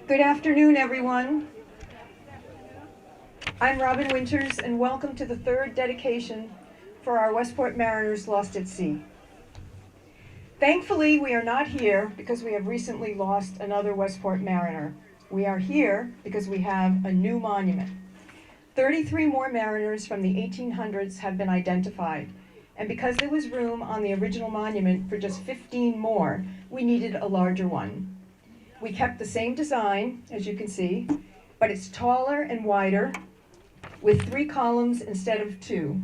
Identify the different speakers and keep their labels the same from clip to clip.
Speaker 1: Good afternoon, everyone. I'm Robin Winters, and welcome to the third dedication for our Westport Mariners lost at sea. Thankfully, we are not here because we have recently lost another Westport Mariner. We are here because we have a new monument. 33 more mariners from the 1800s have been identified, and because there was room on the original monument for just 15 more, we needed a larger one. We kept the same design, as you can see, but it's taller and wider, with 3 columns instead of 2.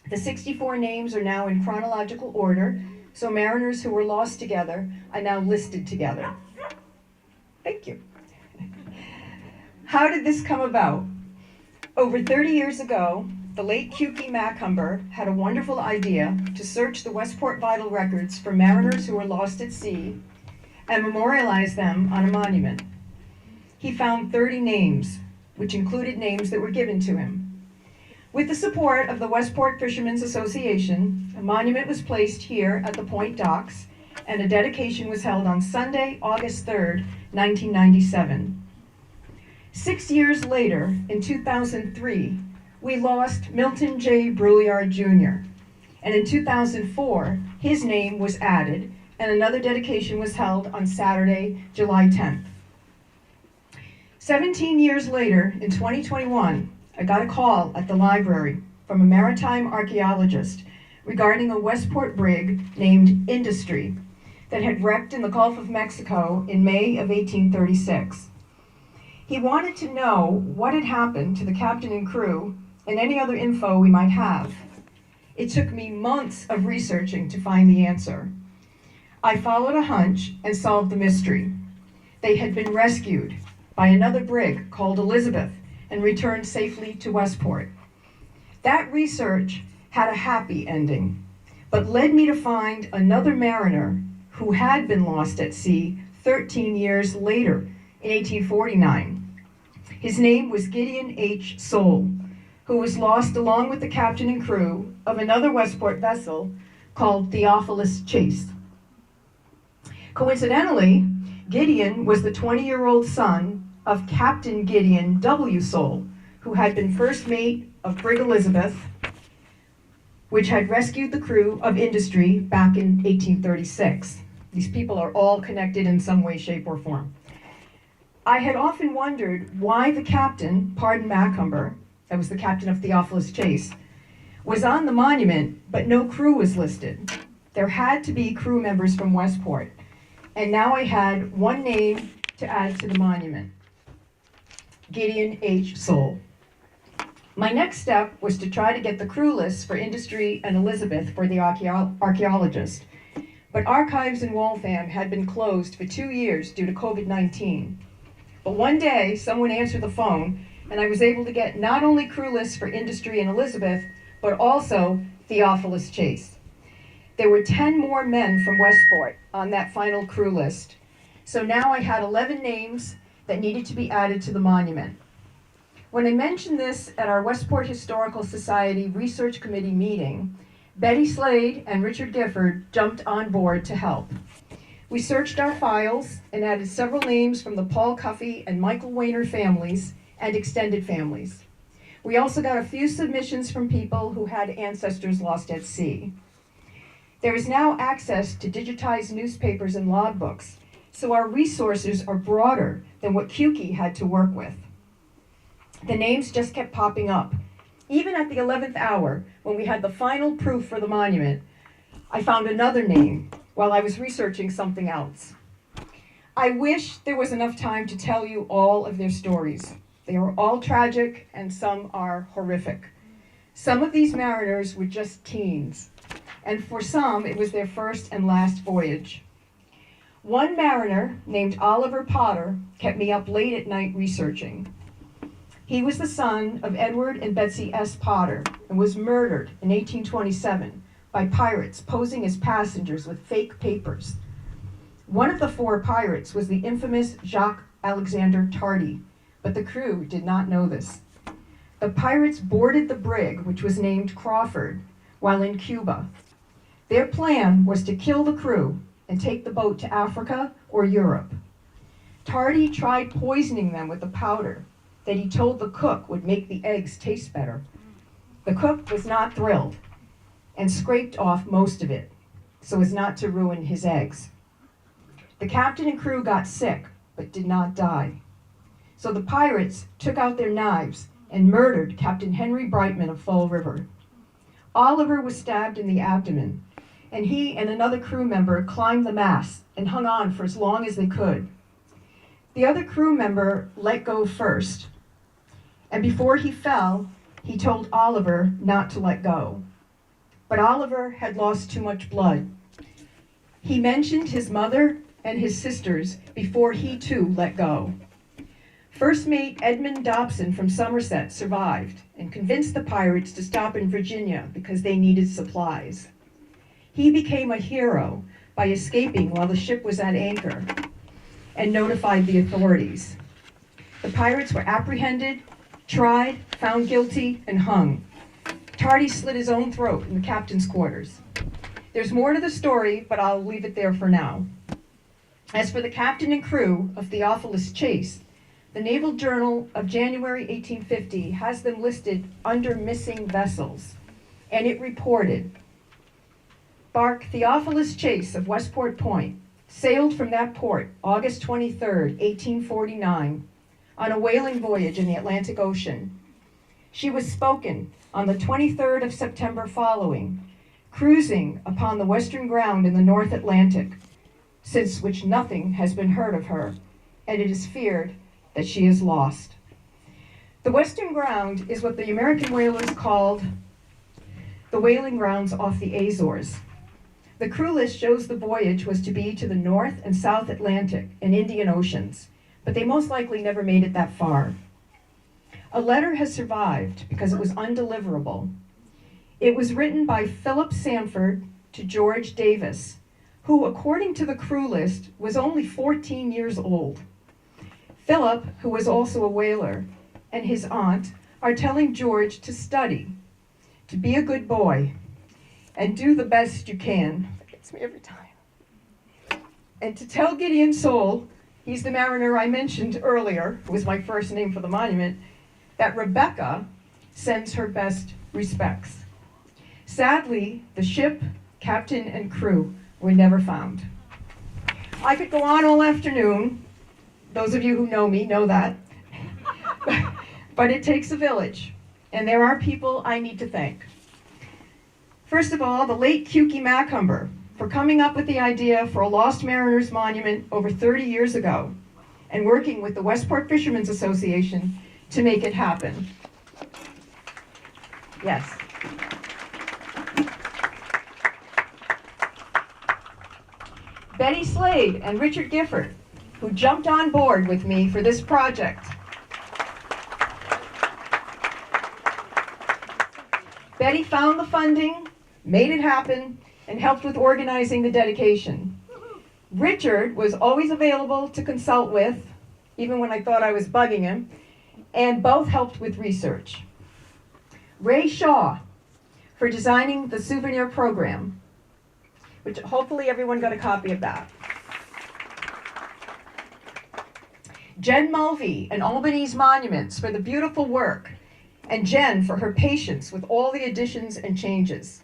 Speaker 1: The 64 names are now in chronological order, so mariners who were lost together are now listed together. Thank you. How did this come about? Over 30 years ago, the late Keuke Macumber had a wonderful idea to search the Westport vital records for mariners who were lost at sea and memorialize them on a monument. He found 30 names, which included names that were given to him. With the support of the Westport Fishermen's Association, a monument was placed here at the Point Docks, and a dedication was held on Sunday, August 3rd, 1997. 6 years later, in 2003, we lost Milton J. Brouillard Jr., and in 2004, his name was added, and another dedication was held on Saturday, July 10th. 17 years later, in 2021, I got a call at the library from a maritime archaeologist regarding a Westport brig named Industry that had wrecked in the Gulf of Mexico in May of 1836. He wanted to know what had happened to the captain and crew and any other info we might have. It took me months of researching to find the answer. I followed a hunch and solved the mystery. They had been rescued by another brig called Elizabeth and returned safely to Westport. That research had a happy ending, but led me to find another mariner who had been lost at sea 13 years later in 1849. His name was Gideon H. Soule, who was lost along with the captain and crew of another Westport vessel called Theophilus Chase. Coincidentally, Gideon was the 20-year-old son of Captain Gideon W. Soule, who had been first mate of brig Elizabeth, which had rescued the crew of Industry back in 1836. These people are all connected in some way, shape, or form. I had often wondered why the captain, Pardon Macumber, that was the captain of Theophilus Chase, was on the monument, but no crew was listed. There had to be crew members from Westport, and now I had one name to add to the monument: Gideon H. Soule. My next step was to try to get the crew lists for Industry and Elizabeth for the archaeologist, but archives in Waltham had been closed for 2 years due to COVID-19. But one day, someone answered the phone, and I was able to get not only crew lists for Industry and Elizabeth, but also Theophilus Chase. There were 10 more men from Westport on that final crew list. So now I had 11 names that needed to be added to the monument. When I mentioned this at our Westport Historical Society Research Committee meeting, Betty Slade and Richard Gifford jumped on board to help. We searched our files and added several names from the Paul Cuffey and Michael Wayner families and extended families. We also got a few submissions from people who had ancestors lost at sea. There is now access to digitized newspapers and logbooks, so our resources are broader than what Keuke had to work with. The names just kept popping up. Even at the 11th hour, when we had the final proof for the monument, I found another name while I was researching something else. I wish there was enough time to tell you all of their stories. They are all tragic and some are horrific. Some of these mariners were just teens, and for some it was their first and last voyage. One mariner named Oliver Potter kept me up late at night researching. He was the son of Edward and Betsy S. Potter and was murdered in 1827 by pirates posing as passengers with fake papers. One of the 4 pirates was the infamous Jacques Alexander Tardy, but the crew did not know this. The pirates boarded the brig, which was named Crawford, while in Cuba. Their plan was to kill the crew and take the boat to Africa or Europe. Tardy tried poisoning them with a powder that he told the cook would make the eggs taste better. The cook was not thrilled and scraped off most of it so as not to ruin his eggs. The captain and crew got sick but did not die. So the pirates took out their knives and murdered Captain Henry Brightman of Fall River. Oliver was stabbed in the abdomen, and he and another crew member climbed the mast and hung on for as long as they could. The other crew member let go first, and before he fell, he told Oliver not to let go. But Oliver had lost too much blood. He mentioned his mother and his sisters before he too let go. First mate Edmund Dobson from Somerset survived and convinced the pirates to stop in Virginia because they needed supplies. He became a hero by escaping while the ship was at anchor and notified the authorities. The pirates were apprehended, tried, found guilty, and hung. Tardy slit his own throat in the captain's quarters. There's more to the story, but I'll leave it there for now. As for the captain and crew of Theophilus Chase, the Naval Journal of January 1850 has them listed under missing vessels, and it reported, bark Theophilus Chase of Westport Point sailed from that port August 23, 1849, on a whaling voyage in the Atlantic Ocean. She was spoken on the 23rd of September following, cruising upon the western ground in the North Atlantic, since which nothing has been heard of her, and it is feared that she is lost. The western ground is what the American whalers called the whaling grounds off the Azores. The crew list shows the voyage was to be to the North and South Atlantic and Indian Oceans, but they most likely never made it that far. A letter has survived because it was undeliverable. It was written by Philip Sanford to George Davis, who, according to the crew list, was only 14 years old. Philip, who was also a whaler, and his aunt are telling George to study, to be a good boy, and do the best you can. That gets me every time. And to tell Gideon Soule, he's the mariner I mentioned earlier, who was my first name for the monument, that Rebecca sends her best respects. Sadly, the ship, captain, and crew were never found. I could go on all afternoon. Those of you who know me know that. But it takes a village, and there are people I need to thank. First of all, the late Keuke Macumber for coming up with the idea for a Lost Mariners Monument over 30 years ago and working with the Westport Fishermen's Association to make it happen. Yes. Betty Slade and Richard Gifford, who jumped on board with me for this project. Betty found the funding, made it happen, and helped with organizing the dedication. Richard was always available to consult with, even when I thought I was bugging him, and both helped with research. Ray Shaw for designing the souvenir program, which hopefully everyone got a copy of that. Jen Mulvey and Albany's Monuments for the beautiful work, and Jen for her patience with all the additions and changes.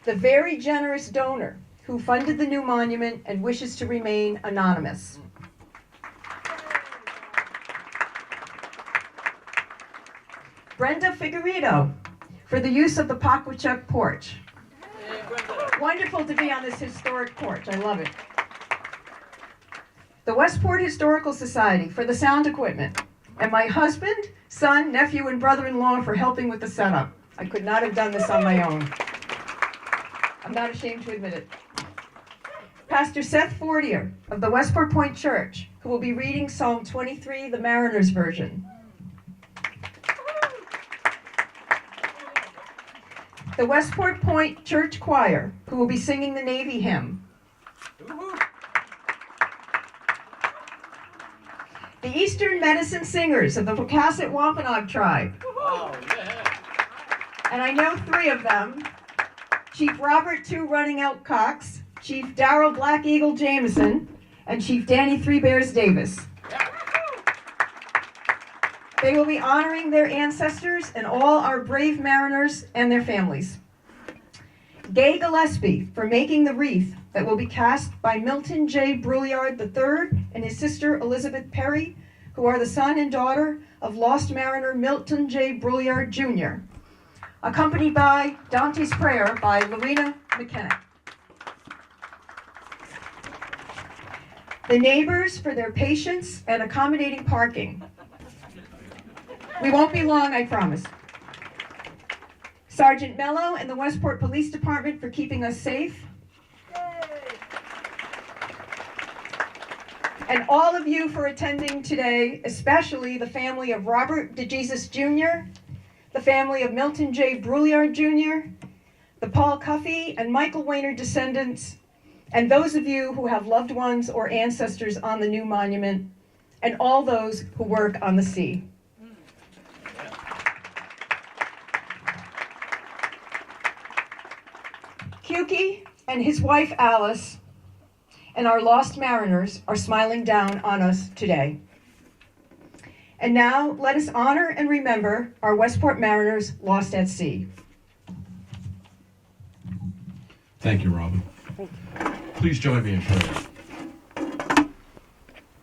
Speaker 1: The very generous donor who funded the new monument and wishes to remain anonymous. Brenda Figueredo for the use of the Paquachuk porch. Wonderful to be on this historic porch. I love it. The Westport Historical Society for the sound equipment, and my husband, son, nephew, and brother-in-law for helping with the setup. I could not have done this on my own. I'm not ashamed to admit it. Pastor Seth Fortier of the Westport Point Church, who will be reading Psalm 23, the Mariner's Version. The Westport Point Church Choir, who will be singing the Navy hymn. The Eastern Medicine Singers of the Pocasset Wampanoag tribe. And I know three of them, Chief Robert Two Running Elk Cox, Chief Darrell Black Eagle Jameson, and Chief Danny Three Bears Davis. They will be honoring their ancestors and all our brave mariners and their families. Gay Gillespie for making the wreath that will be cast by Milton J. Brouillard III and his sister Elizabeth Perry, who are the son and daughter of lost mariner Milton J. Brouillard Jr., accompanied by Dante's Prayer by Lorena McKenna. The neighbors for their patience and accommodating parking. We won't be long, I promise. Sergeant Mello and the Westport Police Department for keeping us safe. And all of you for attending today, especially the family of Robert DeJesus Jr., the family of Milton J. Brouillard Jr., the Paul Cuffey and Michael Weiner descendants, and those of you who have loved ones or ancestors on the new monument, and all those who work on the sea. Kewkey and his wife Alice and our lost mariners are smiling down on us today. And now let us honor and remember our Westport mariners lost at sea.
Speaker 2: Thank you, Robin. Please join me in prayer.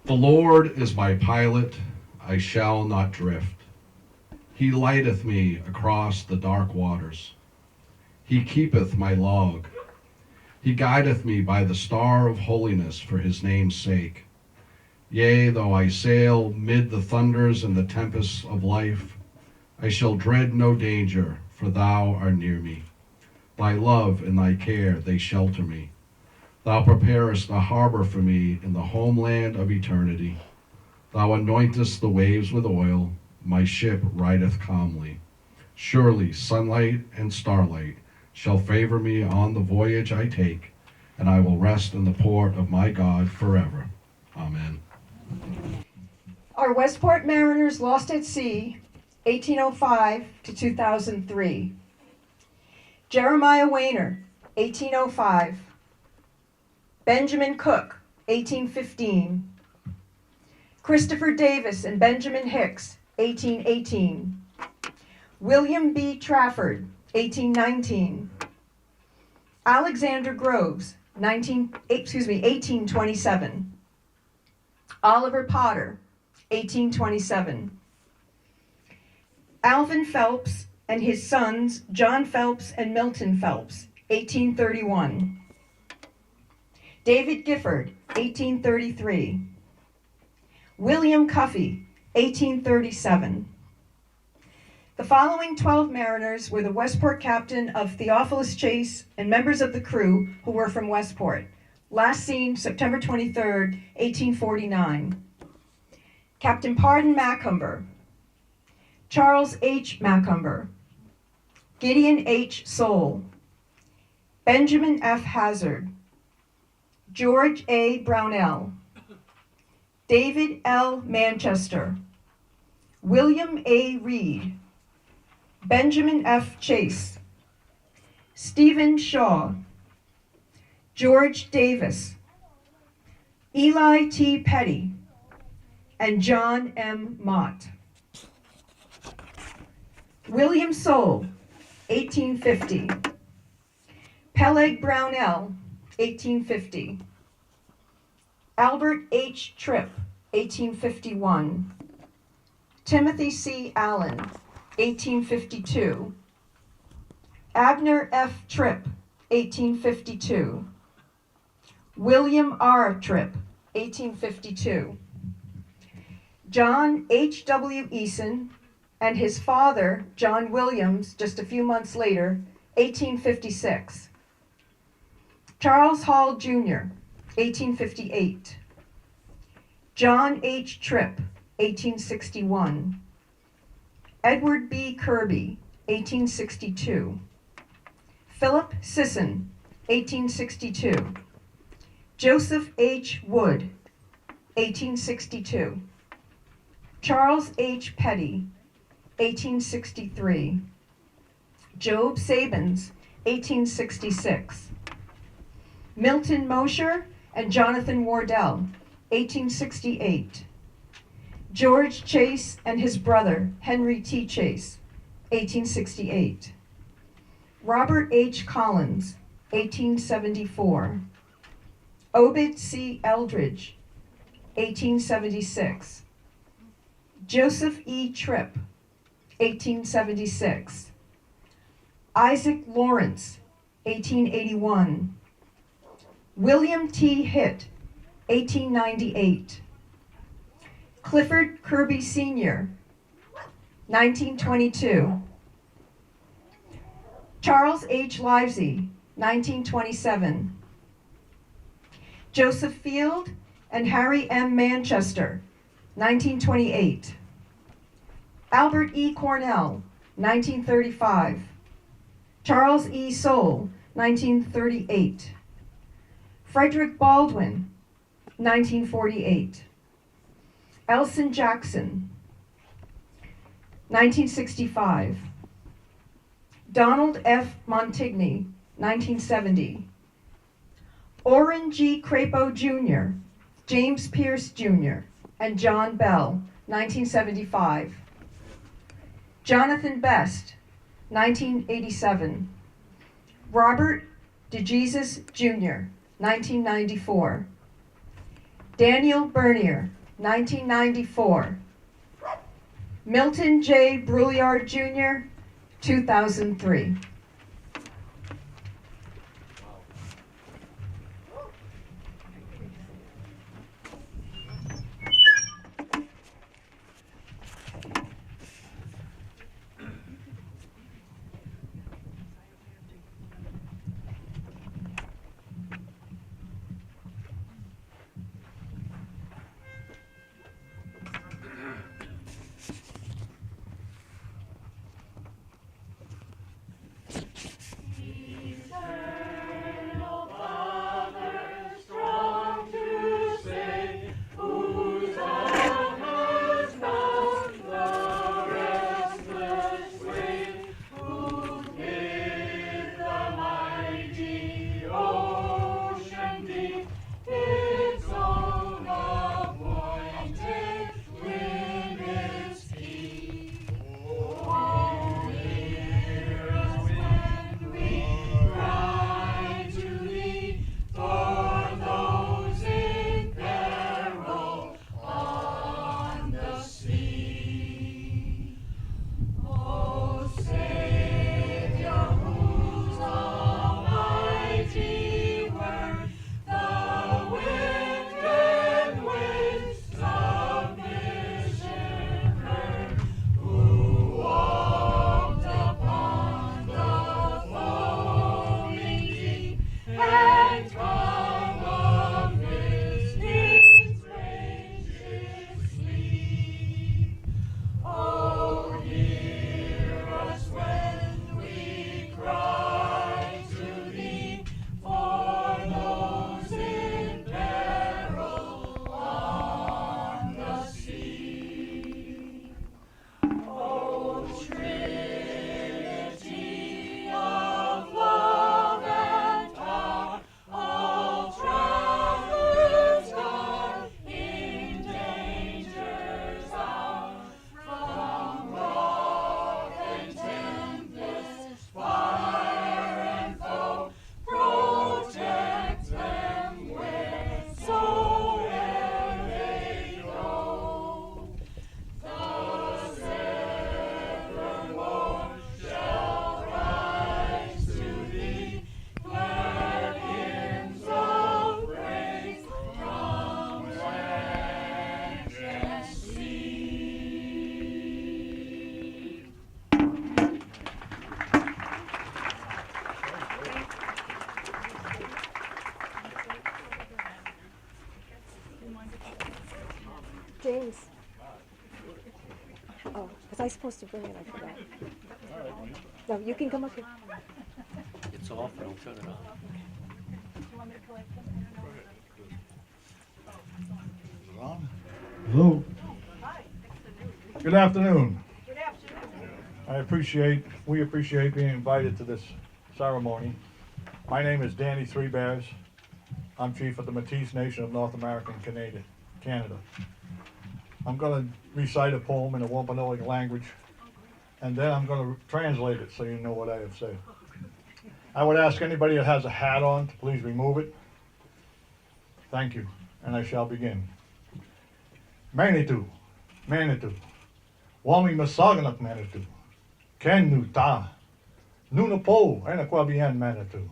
Speaker 2: The Lord is my pilot, I shall not drift. He lighteth me across the dark waters. He keepeth my log. He guideth me by the star of holiness for his name's sake. Yea, though I sail mid the thunders and the tempests of life, I shall dread no danger, for thou art near me. Thy love and thy care, they shelter me. Thou preparest a harbor for me in the homeland of eternity. Thou anointest the waves with oil, my ship rideth calmly. Surely sunlight and starlight shall favor me on the voyage I take, and I will rest in the port of my God forever. Amen.
Speaker 1: Our Westport mariners lost at sea, 1805 to 2003. Jeremiah Weiner, 1805. Benjamin Cook, 1815. Christopher Davis and Benjamin Hicks, 1818. William B. Trafford, 1819. Alexander Groves, 1827. Oliver Potter, 1827. Alvin Phelps and his sons, John Phelps and Milton Phelps, 1831. David Gifford, 1833. William Cuffey, 1837. The following 12 mariners were the Westport captain of Theophilus Chase and members of the crew who were from Westport. Last seen September 23rd, 1849. Captain Pardon Macumber, Charles H. Macumber, Gideon H. Soule, Benjamin F. Hazard, George A. Brownell, David L. Manchester, William A. Reed, Benjamin F. Chase, Stephen Shaw, George Davis, Eli T. Petty, and John M. Mott. William Soule, 1850. Peleg Brownell, 1850. Albert H. Tripp, 1851. Timothy C. Allen, 1852. Abner F. Tripp, 1852. William R. Tripp, 1852. John H. W. Eason and his father, John Williams, just a few months later, 1856. Charles Hall, Jr., 1858. John H. Tripp, 1861. Edward B. Kirby, 1862. Philip Sisson, 1862. Joseph H. Wood, 1862. Charles H. Petty, 1863. Job Sabins, 1866. Milton Mosher and Jonathan Wardell, 1868. George Chase and his brother, Henry T. Chase, 1868. Robert H. Collins, 1874. Obed C. Eldridge, 1876. Joseph E. Tripp, 1876. Isaac Lawrence, 1881. William T. Hitt, 1898. Clifford Kirby Sr., 1922. Charles H. Livesey, 1927. Joseph Field and Harry M. Manchester, 1928. Albert E. Cornell, 1935. Charles E. Soule, 1938. Frederick Baldwin, 1948. Elson Jackson, 1965. Donald F. Montigny, 1970. Orrin G. Crapo Jr., James Pierce Jr., and John Bell, 1975. Jonathan Best, 1987. Robert DeJesus Jr., 1994. Daniel Bernier, 1994. Milton J. Brouillard Jr., 2003.
Speaker 3: James. Oh, was I supposed to bring it? I forgot. No, you can come up here.
Speaker 4: It's off, don't turn it on.
Speaker 5: Hello. Good afternoon. We appreciate being invited to this ceremony. My name is Danny Three Bears. I'm chief of the Métis Nation of North America and Canada. I'm going to recite a poem in the Wampanoag language, and then I'm going to translate it so you know what I have said. I would ask anybody that has a hat on to please remove it. Thank you, and I shall begin. Manitou, Manitou, Wami Masaganak Manitou, Ken Nu Ta, Nuna Po, Anakwabian Manitou,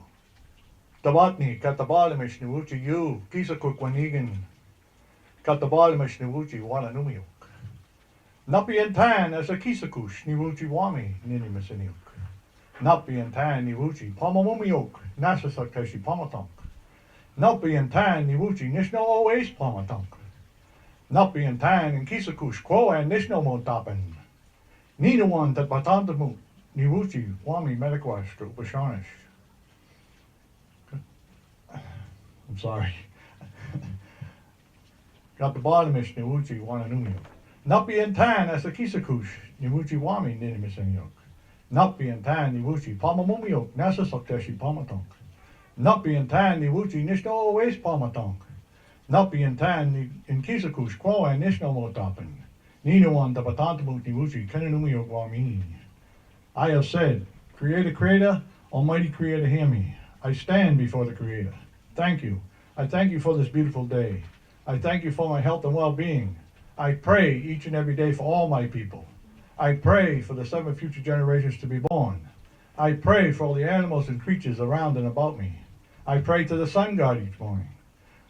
Speaker 5: Tabatni, Katabalimish Niwuchi Yu, Kisakukwanigin, Katabalimish Niwuchi Wananumiuk, Napi and Tan as a Kisakush, Niwuchi Wami, Nini Masiniuk, Napi and Tan Niwuchi, Pamamumiok, Nasasakeshi Pamatonk, Napi and Tan Niwuchi, Nishno Oace Pamatonk, Napi and Tan and Kisakush, Quo and Nishno Motapan, Nina one that Batantamu, Niwuchi, Wami Mediquastro, Bashanish. I'm sorry. Got the bottomish, Niwuchi, Wananumio. Napi and Tan as a Kisakush, Niwuchi Wami, Ninimisanyok. Napi and Tan, Niwuchi, Pamamumiok, Nasasokteshi Pamatonk. Napi and Tan, Niwuchi, Nishno Oace Pamatonk. Napi and Tan in Kisakush, Quo and Nishno Motapan. Ninawan, the Batantamuk, Niwuchi, Kananumio, Wami. I have said, Creator, Almighty Creator, hear me. I stand before the Creator. Thank you. I thank you for this beautiful day. I thank you for my health and well-being. I pray each and every day for all my people. I pray for the 7 future generations to be born. I pray for all the animals and creatures around and about me. I pray to the sun god each morning.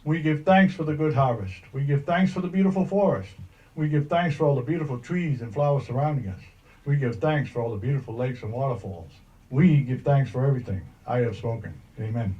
Speaker 5: We give thanks for the good harvest. We give thanks for the beautiful forest. We give thanks for all the beautiful trees and flowers surrounding us. We give thanks for all the beautiful lakes and waterfalls. We give thanks for everything. I have spoken. Amen.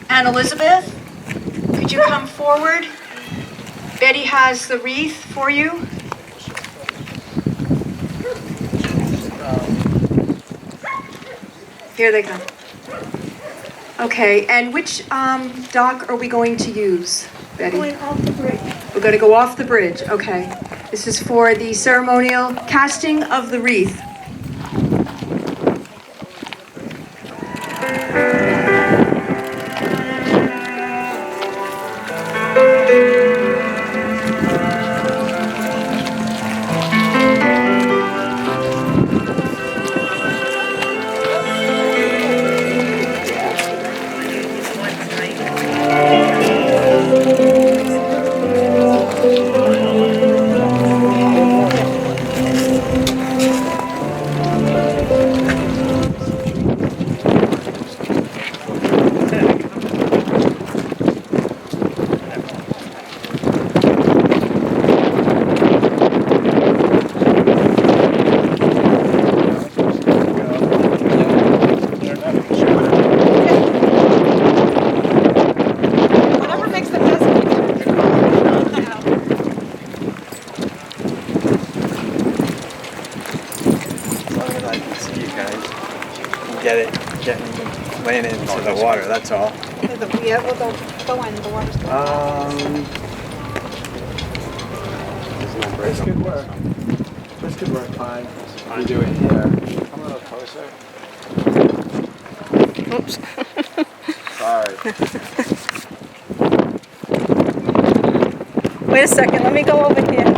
Speaker 1: And Elizabeth, could you come forward? Betty has the wreath for you. Here they come. Okay, and which dock are we going to use, Betty?
Speaker 3: Going off the bridge.
Speaker 1: We're going to go off the bridge, okay. This is for the ceremonial casting of the wreath.
Speaker 6: Laying into the water, that's all.
Speaker 3: Yeah, we'll go in, the water's going.
Speaker 6: That's good work. That's good work, Pine. You do it here. Come a little closer.
Speaker 3: Oops.
Speaker 6: Sorry.
Speaker 3: Wait a second, let me go over here.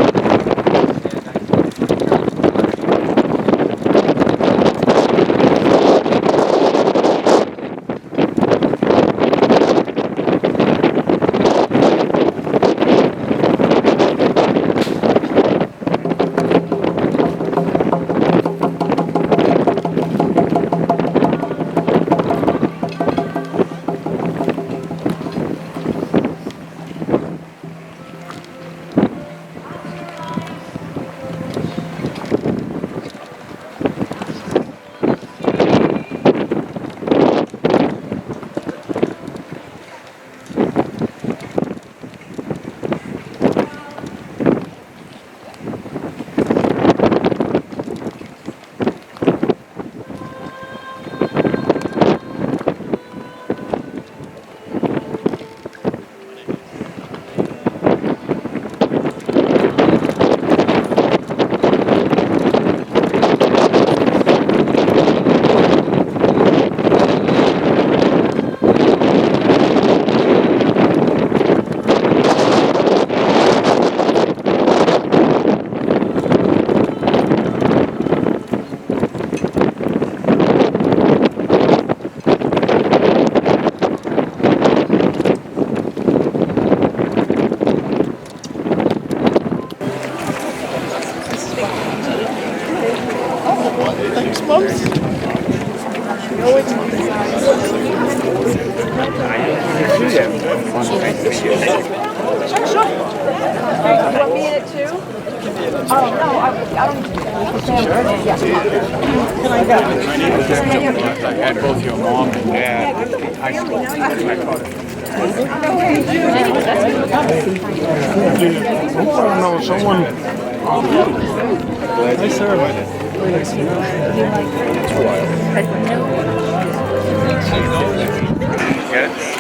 Speaker 3: You want me in it too? Oh, no, I don't. Can I go?
Speaker 6: I had both your mom and dad in high school. I know someone. Hi, sir. Get it?